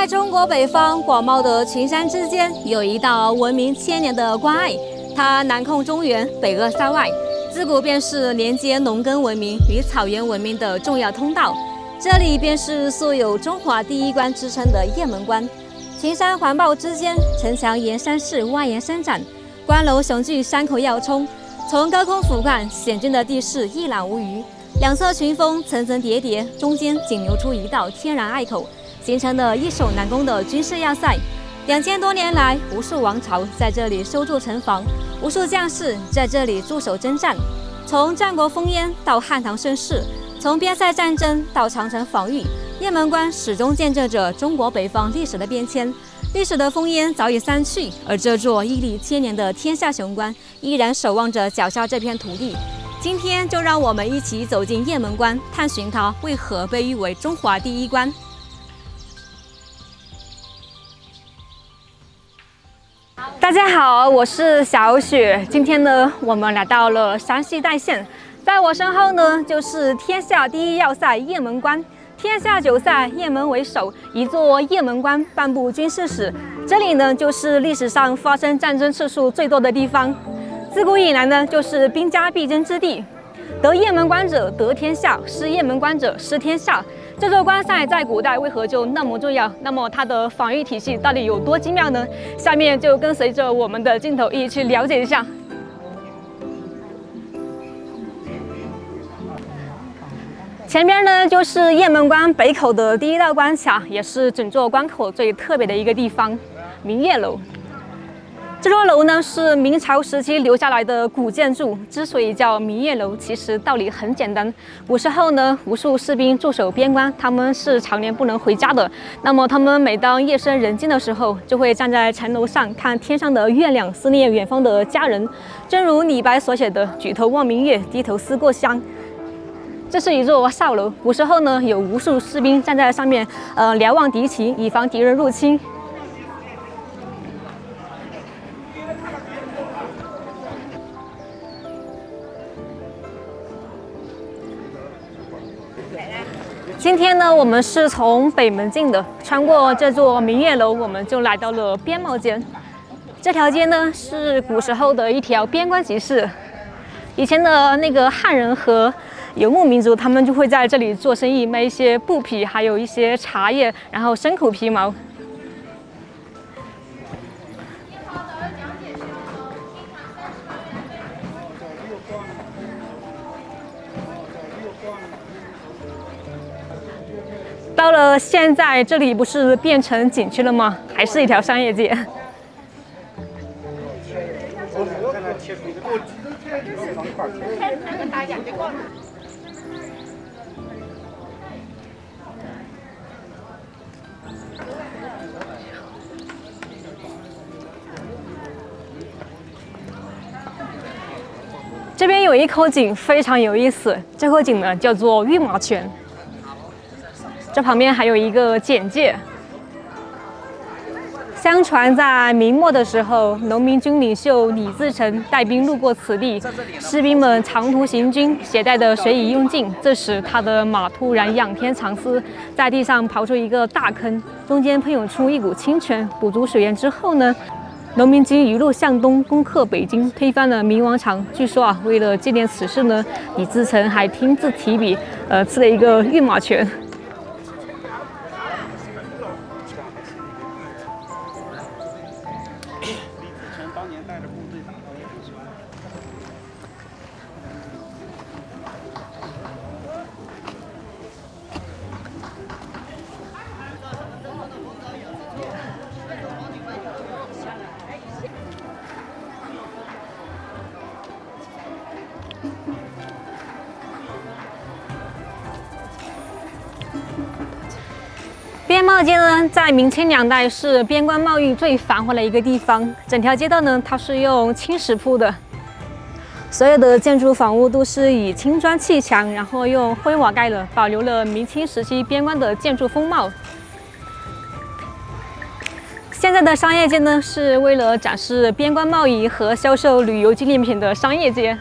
在中国北方广袤的群山之间，有一道闻名千年的关隘，它南控中原，北扼塞外，自古便是连接农耕文明与草原文明的重要通道。这里便是素有中华第一关之称的雁门关。群山环抱之间，城墙沿山势蜿蜒伸展，关楼雄踞山口要冲。从高空俯瞰，险峻的地势一览无余，两侧群峰层层叠叠，中间仅留出一道天然隘口，形成了易守难攻的军事要塞。2000多年来，无数王朝在这里修筑城防，无数将士在这里驻守征战。从战国烽烟到汉唐盛世，从边塞战争到长城防御，雁门关始终见证着中国北方历史的变迁。历史的烽烟早已散去，而这座屹立千年的天下雄关依然守望着脚下这片土地。今天就让我们一起走进雁门关，探寻它为何被誉为中华第一关。大家好，我是小雪。今天呢，我们来到了山西代县，在我身后呢，就是天下第一要塞雁门关。天下9塞，雁门为首，一座雁门关半部军事史。这里呢，就是历史上发生战争次数最多的地方。自古以来呢，就是兵家必争之地。得雁门关者得天下，失雁门关者失天下。这座关塞在古代为何就那么重要？那么它的防御体系到底有多精妙呢？下面就跟随着我们的镜头一起去了解一下。前边呢就是雁门关北口的第一道关卡，也是整座关口最特别的一个地方——明月楼。这座楼呢是明朝时期留下来的古建筑，之所以叫明月楼，其实道理很简单。古时候呢，无数士兵驻守边关，他们是常年不能回家的。那么他们每当夜深人静的时候，就会站在城楼上看天上的月亮，思念远方的家人。正如李白所写的“举头望明月，低头思故乡”。这是一座哨楼，古时候呢有无数士兵站在上面，瞭望敌情，以防敌人入侵。今天呢，我们是从北门进的，穿过这座明月楼，我们就来到了边贸街。这条街呢是古时候的一条边关集市，以前的那个汉人和游牧民族，他们就会在这里做生意，卖一些布匹，还有一些茶叶，然后牲口皮毛。到了现在，这里不是变成景区了吗？还是一条商业街。这边有一口井非常有意思，这口井呢叫做御马泉。这旁边还有一个简介。相传在明末的时候，农民军领袖李自成带兵路过此地，士兵们长途行军，携带的水已用尽。这时他的马突然仰天长嘶，在地上刨出一个大坑，中间喷涌出一股清泉。补足水源之后呢，农民军一路向东攻克北京，推翻了明王朝。据说啊，为了纪念此事呢，李自成还亲自提笔，赐了一个御马泉。边贸街呢，在明清两代是边关贸易最繁华的一个地方。整条街道呢，它是用青石铺的，所有的建筑房屋都是以青砖砌墙，然后用灰瓦盖了，保留了明清时期边关的建筑风貌。现在的商业街呢，是为了展示边关贸易和销售旅游纪念品的商业街。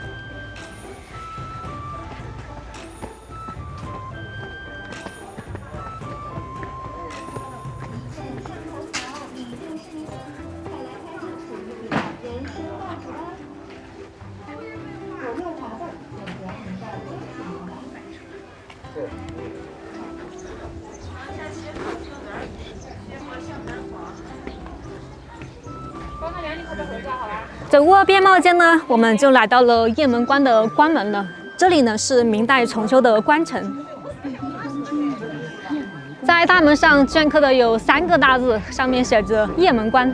走过边贸街呢，我们就来到了雁门关的关门了。这里呢是明代重修的关城，在大门上镌刻的有3个大字，上面写着“雁门关”，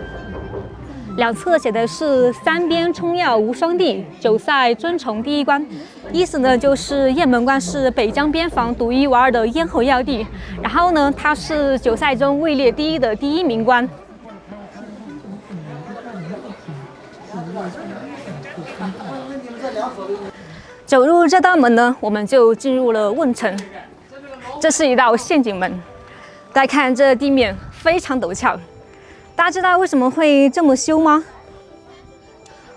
两侧写的是“三边冲要无双地，九塞尊崇第一关”，意思呢就是雁门关是北疆边防独一无二的咽喉要地，然后呢它是九塞中位列第一的第一名关。走入这道门呢，我们就进入了瓮城。这是一道陷阱门，大家看这地面非常陡峭。大家知道为什么会这么修吗？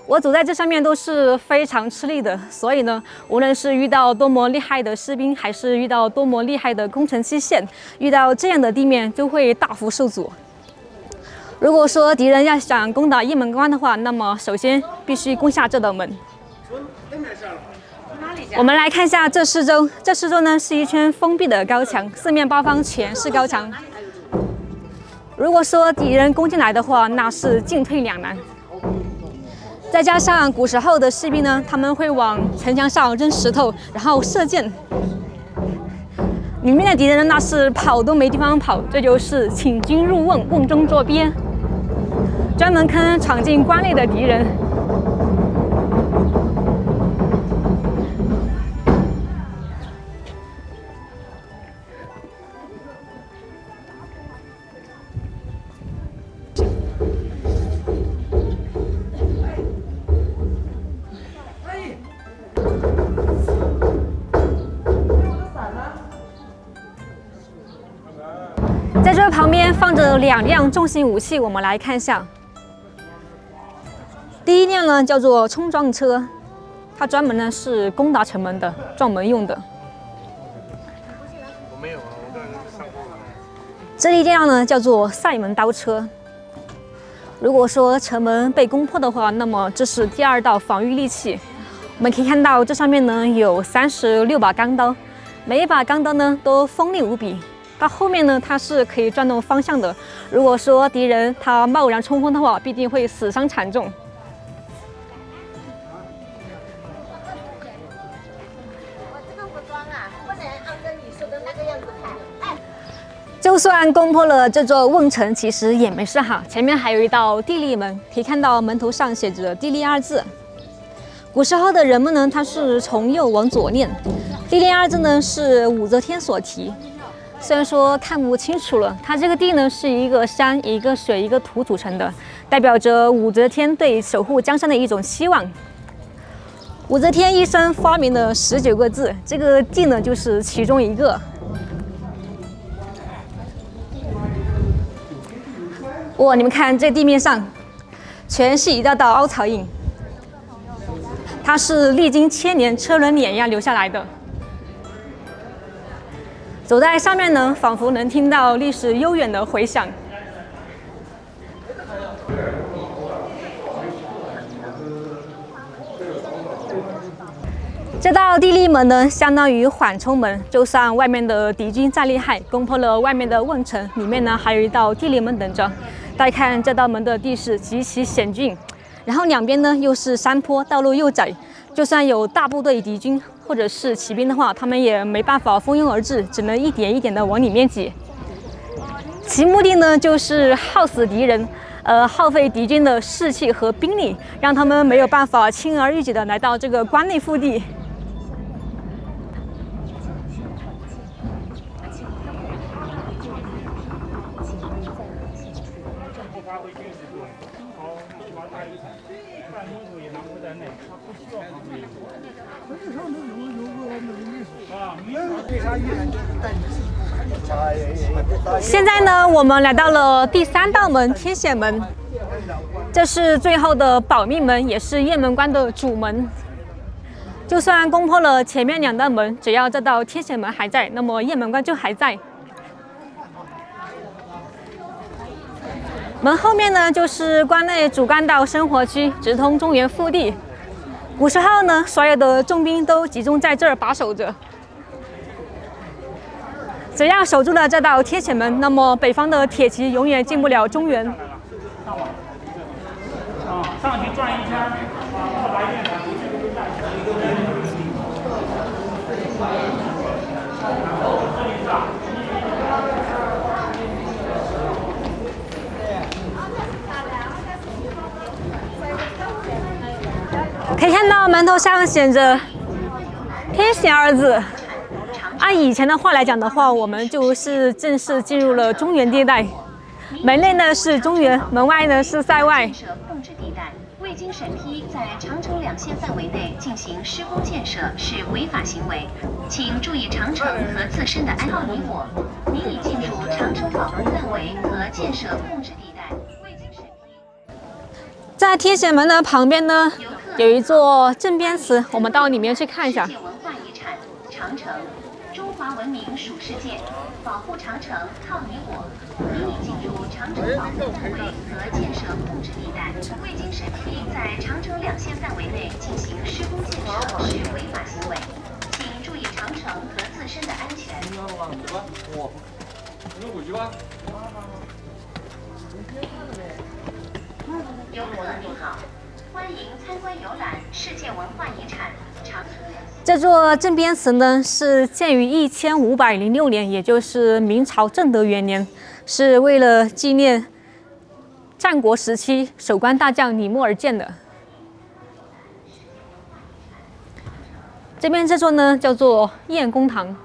我走在这上面都是非常吃力的，所以呢，无论是遇到多么厉害的士兵，还是遇到多么厉害的工程器械，遇到这样的地面就会大幅受阻。如果说敌人要想攻打雁门关的话，那么首先必须攻下这道门。我们来看一下这四周，这四周呢是一圈封闭的高墙，四面八方全是高墙。如果说敌人攻进来的话，那是进退两难。再加上古时候的士兵呢，他们会往城墙上扔石头，然后射箭。里面的敌人那是跑都没地方跑，这就是请君入瓮，瓮中捉鳖，专门坑闯进关内的敌人。在这旁边放着2辆重型武器，我们来看一下。第一辆呢叫做冲撞车，它专门呢是攻打城门的，撞门用的。我没有啊，我刚才上过了。这一辆呢叫做塞门刀车。如果说城门被攻破的话，那么这是第2道防御利器。我们可以看到这上面呢有36把钢刀，每一把钢刀呢都锋利无比。到后面呢，它是可以转动方向的。如果说敌人他贸然冲锋的话，必定会死伤惨重。我这个服装啊，不能按照你说的那个样子拍。就算攻破了这座瓮城，其实也没事哈。前面还有一道地利门，可以看到门头上写着“地利”2字。古时候的人们呢，他是从右往左念，“地利”2字呢是武则天所题。虽然说看不清楚了，它这个地呢是一个山、一个水、一个土组成的，代表着武则天对守护江山的一种希望。武则天一生发明了19个字，这个地呢就是其中一个。哇，你们看这地面上全是一道道凹槽印，它是历经千年车轮碾压留下来的。走在上面呢，仿佛能听到历史悠远的回响。这道地利门呢，相当于缓冲门，就算外面的敌军再厉害，攻破了外面的瓮城，里面呢还有一道地利门等着。大家看这道门的地势极其险峻，然后两边呢又是山坡，道路又窄，就算有大部队敌军或者是骑兵的话，他们也没办法蜂拥而至，只能一点一点的往里面挤。其目的呢，就是耗死敌人，耗费敌军的士气和兵力，让他们没有办法轻而易举的来到这个关内腹地。现在呢，我们来到了第3道门天险门，这是最后的保命门，也是雁门关的主门。就算攻破了前面2道门，只要这道天险门还在，那么雁门关就还在。门后面呢，就是关内主干道生活区，直通中原腹地。古时候呢，所有的重兵都集中在这儿把守着。只要守住了这道天险门，那么北方的铁骑永远进不了中原。上去转一圈，来一遍。可以看到门头上写着“天险”二字。按以前的话来讲的话，我们就是正式进入了中原地带。门内呢是中原，门外呢是塞外。控制地带未经审批在长城两线范围内进行施工建设是违法行为，请注意长城和自身的安全。你我，您已进入长城保护范围和建设控制地带，未经审批。在天险门的旁边呢，有一座镇边祠，我们到里面去看一下。世界文化遗产长城，中华文明属世界，保护长城靠你我。您已进入长城保护范围和建设控制地带，未经审批在长城两线范围内进行施工建设是违法行为，请注意长城和自身的安全。游客您好，欢迎参观游览世界文化遗产长城。这座镇边祠呢是建于1506年，也就是明朝正德元年，是为了纪念战国时期守关大将李牧而建的。这边这座呢叫做晏公堂。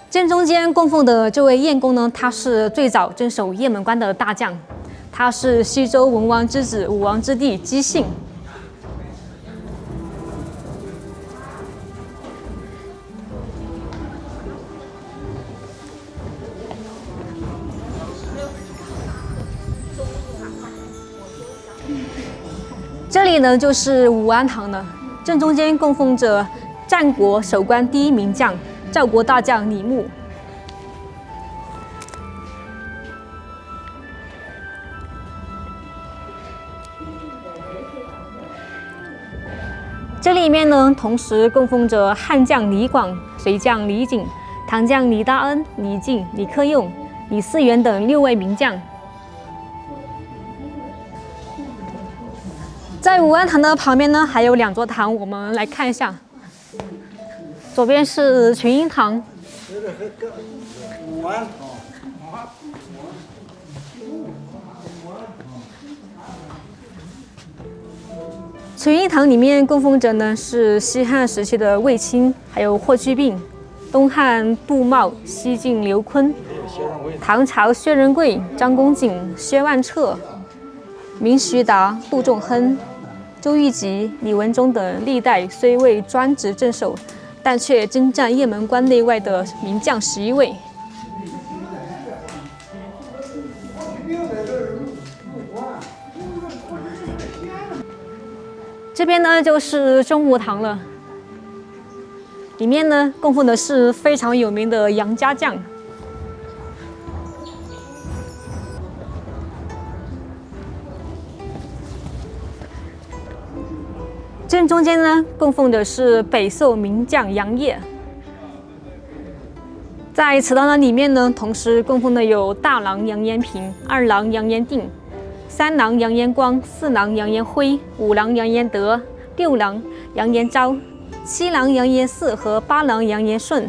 正中间供奉的这位晏公呢，他是最早镇守雁门关的大将，他是西周文王之子，武王之弟姬信。这里呢就是武安堂了，正中间供奉着战国守关第一名将赵国大将李牧。这里面呢，同时供奉着汉将李广、隋将李景、唐将李大恩、李靖、李克用、李嗣源等6位名将。在武安堂的旁边呢，还有2座堂，我们来看一下。左边是群英堂，群英堂里面供奉着呢是西汉时期的卫青，还有霍去病；东汉杜茂、西晋刘琨；唐朝薛仁贵、张公瑾、薛万彻；明徐达、杜仲亨、周玉吉、李文忠等历代虽未专职镇守，但却征战雁门关内外的名将11位。这边呢就是中武堂了，里面呢供奉的是非常有名的杨家将。正中间呢供奉的是北宋名将杨业。在祠堂的里面呢，同时供奉的有大郎杨延平、2郎杨延定、3郎杨延光、4郎杨延辉、5郎杨延德、6郎杨延昭、7郎杨延嗣和8郎杨延顺。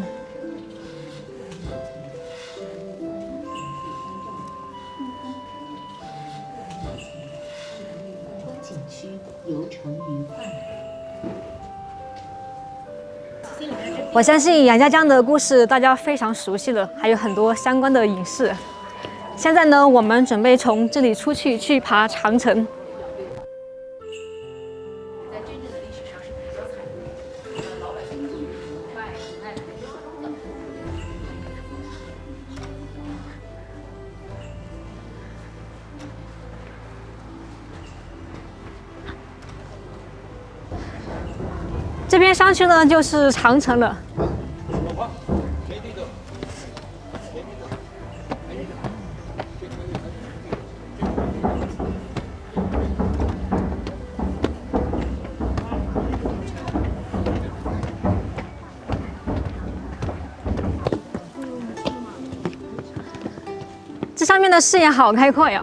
景区游程愉快。我相信杨家将的故事大家非常熟悉了，还有很多相关的影视。现在呢，我们准备从这里出去，去爬长城。在真正的历史上是比较惨的，老百姓很爱这边上去呢就是长城了。这上面的视野好开阔呀！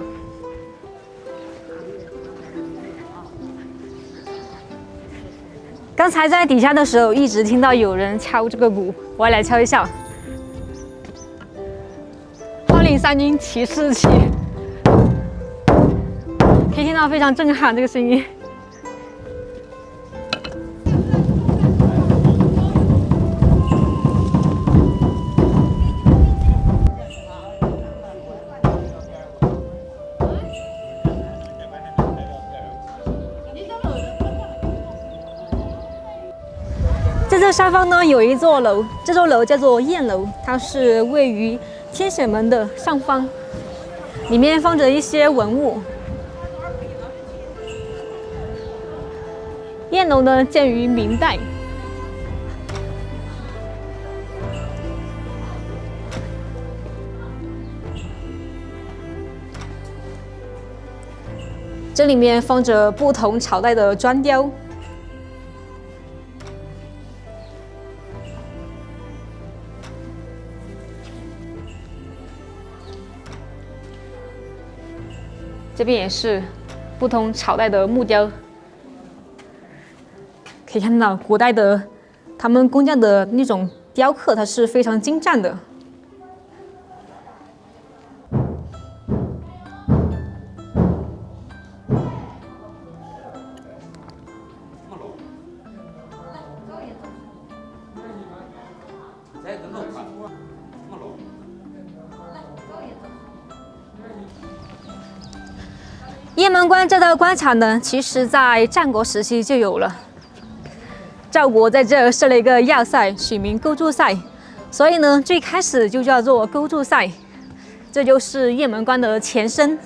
刚才在底下的时候，一直听到有人敲这个鼓，我也来敲一下。花岭三军旗士旗，可以听到非常震撼这个声音。在这上方呢，有一座楼，这座楼叫做雁楼，它是位于天显门的上方，里面放着一些文物。雁楼呢，建于明代。这里面放着不同朝代的砖雕。这边也是不同朝代的木雕，可以看到古代的他们工匠的那种雕刻，它是非常精湛的。雁门关这道关卡呢，其实在战国时期就有了。赵国在这设了一个要塞，取名勾注塞，所以呢，最开始就叫做勾注塞。这就是雁门关的前身。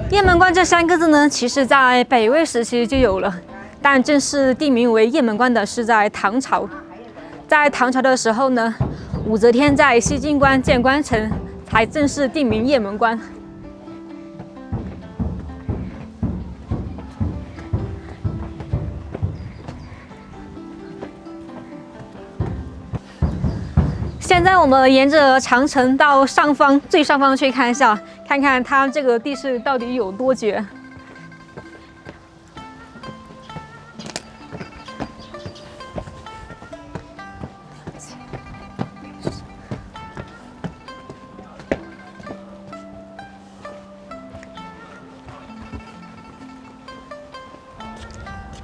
雁门关这3个字呢，其实在北魏时期就有了，但正式定名为雁门关的是在唐朝。在唐朝的时候呢，武则天在西进关建关城，才正式定名雁门关。现在我们沿着长城到上方最上方去看一下，看看它这个地势到底有多绝。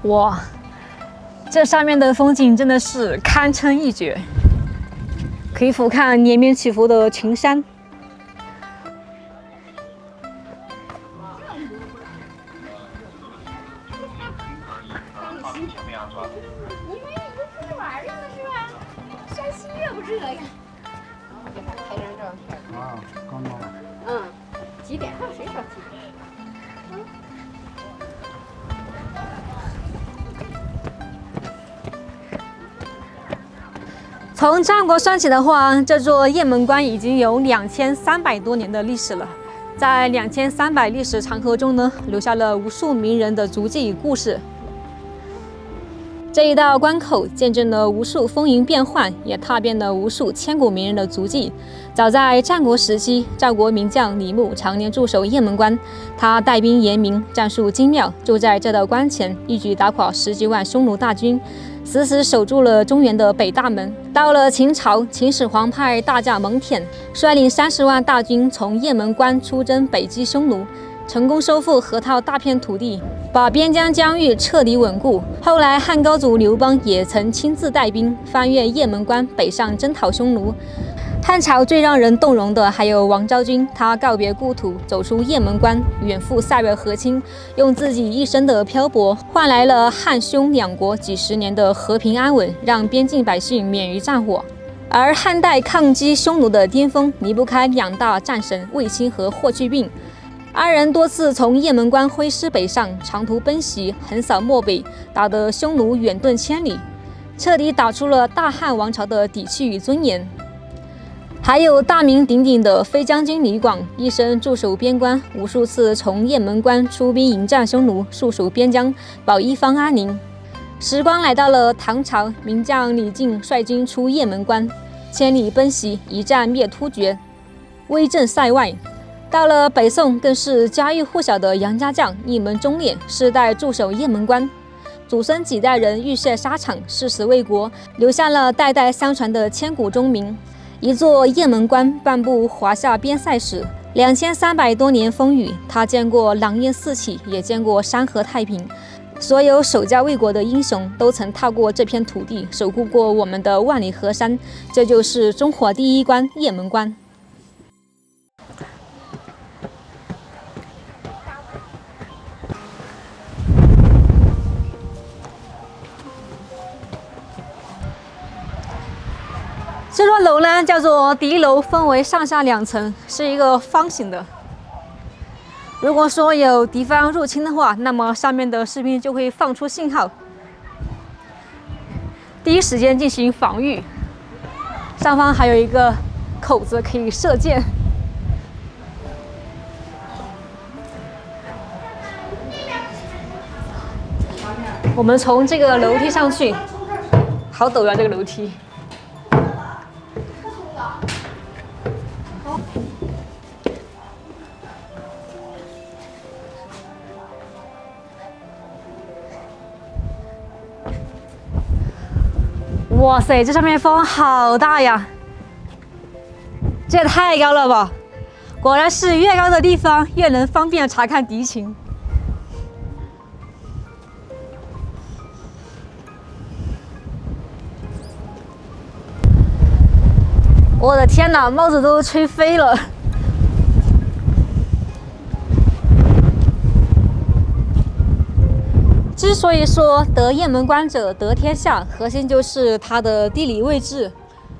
哇，这上面的风景真的是堪称一绝。可以俯瞰连绵起伏的群山。你们一个出去玩去了是吧？山西月不这样。我给他拍张照片。啊，刚到了。嗯，几点？谁说几点？从战国算起的话，这座雁门关已经有2300多年的历史了。在2300历史长河中呢，留下了无数名人的足迹与故事。这一道关口见证了无数风云变幻，也踏遍了无数千古名人的足迹。早在战国时期，赵国名将李牧常年驻守雁门关，他带兵严明，战术精妙，就在这道关前一举打垮10几万匈奴大军，死死守住了中原的北大门。到了秦朝，秦始皇派大将蒙恬率领30万大军从雁门关出征北击匈奴，成功收复河套大片土地，把边疆疆域彻底稳固。后来汉高祖刘邦也曾亲自带兵翻越雁门关，北上征讨匈奴。汉朝最让人动容的还有王昭君，他告别故土，走出雁门关，远赴塞外和亲，用自己一生的漂泊，换来了汉匈两国几十年的和平安稳，让边境百姓免于战火。而汉代抗击匈奴的巅峰，离不开2大战神卫青和霍去病。阿人多次从雁门关挥师北上，长途奔袭，横扫漠北，打得匈奴远遁千里，彻底打出了大汉王朝的底气与尊严。还有大名鼎鼎的飞将军李广，一生驻守边关，无数次从雁门关出兵迎战匈奴，戍守边疆，保一方安宁。时光来到了唐朝，名将李靖率军出雁门关，千里奔袭，一战灭突厥，威震塞外。到了北宋，更是家喻户晓的杨家将，一门忠烈，世代驻守雁门关，祖孙几代人浴血沙场，誓死为国，留下了代代相传的千古忠名。一座雁门关，半部华夏边塞史，2300多年风雨，他见过狼烟四起，也见过山河太平。所有守家卫国的英雄都曾踏过这片土地，守护过我们的万里河山，这就是中华第一关雁门关。这座楼呢叫做第一楼，分为上下2层，是一个方形的。如果说有敌方入侵的话，那么上面的士兵就会放出信号，第一时间进行防御。上方还有一个口子可以射箭。我们从这个楼梯上去，好陡啊，这个楼梯。哇塞，这上面风好大呀！这也太高了吧！果然是越高的地方越能方便查看敌情。我的天哪，帽子都吹飞了！之所以说得雁门关者得天下，核心就是它的地理位置，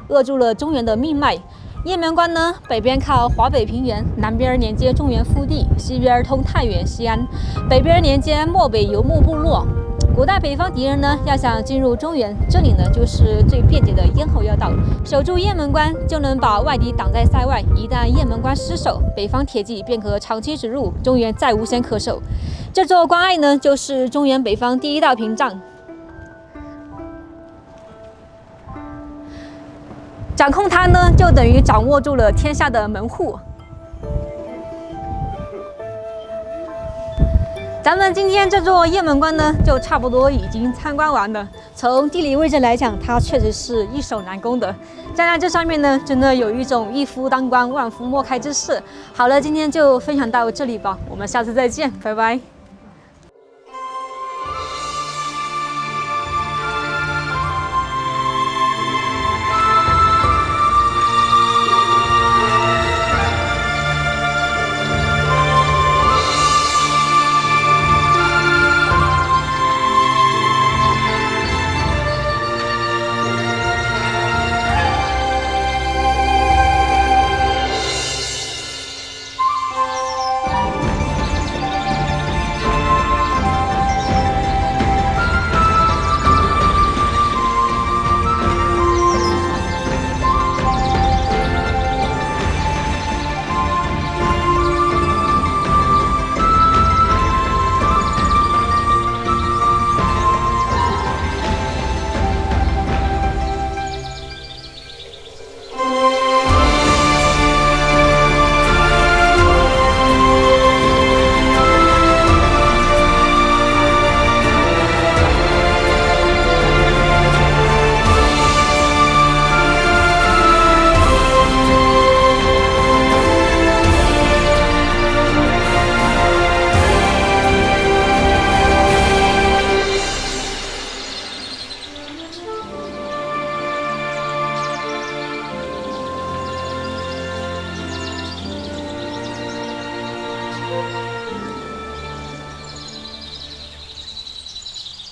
扼住了中原的命脉。雁门关呢，北边靠华北平原，南边连接中原腹地，西边通太原、西安，北边连接漠北游牧部落。古代北方敌人呢，要想进入中原，这里呢就是最便捷的咽喉要道。守住雁门关，就能把外敌挡在塞外。一旦雁门关失守，北方铁骑便可长驱直入，中原再无险可守。这座关隘呢，就是中原北方第一道屏障。掌控它呢，就等于掌握住了天下的门户。咱们今天这座雁门关呢，就差不多已经参观完了。从地理位置来讲，它确实是易守难攻的。站在这上面呢，真的有一种一夫当关，万夫莫开之势。好了，今天就分享到这里吧，我们下次再见，拜拜。